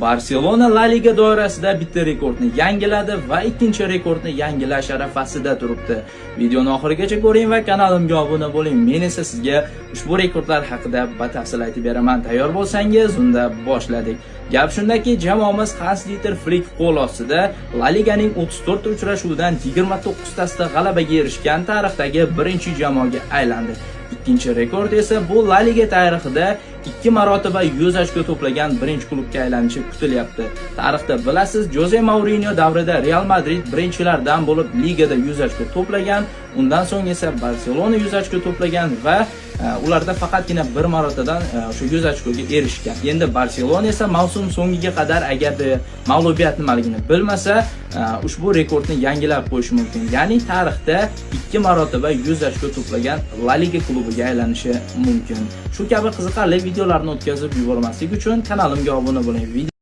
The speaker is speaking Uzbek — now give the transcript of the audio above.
Barselona La Liga doirasida bitta rekordni yangiladi va ikkinchi rekordni yangilash arafasida turibdi. Videoni oxirigacha ko'ring va kanalimga obuna bo'ling. Men esa sizga ushbu rekordlar haqida batafsil aytib beraman. Tayyor bo'lsangiz, unda boshladik. Gap shundaki, jamoamiz Hans-Dieter Flick qo'l ostida La Liganing 34 uchrashuvidan 29 tasida g'alabaga erishgan tarixdagi birinchi jamoaga aylandi. Ikkinchi rekord esa bu La Liga tarixida 2 marotaba 100 ochko to'plagan birinchi klubga aylanishi kutilyapti. Tarixda bilasiz, Jose Mourinho davrida Real Madrid birinchilardan bo'lib ligada 100 ochko to'plagan, undan so'ng esa Barselona 100 ochko to'plagan va ularda faqatgina bir marotadan o'sha 100 ochkoga erishgan. Endi Barselona esa mavsum so'ngiga qadar agarda mag'lubiyat nimaligini bilmasa, ushbu rekordni yangilab qo'yishi mumkin. Ya'ni tarixda 2 marotaba 100 ochko to'plagan La Liga klubiga aylanishi mumkin. Shu kabi qiziqarli videolarni o'tkazib yubormaslik uchun kanalimga obuna bo'ling.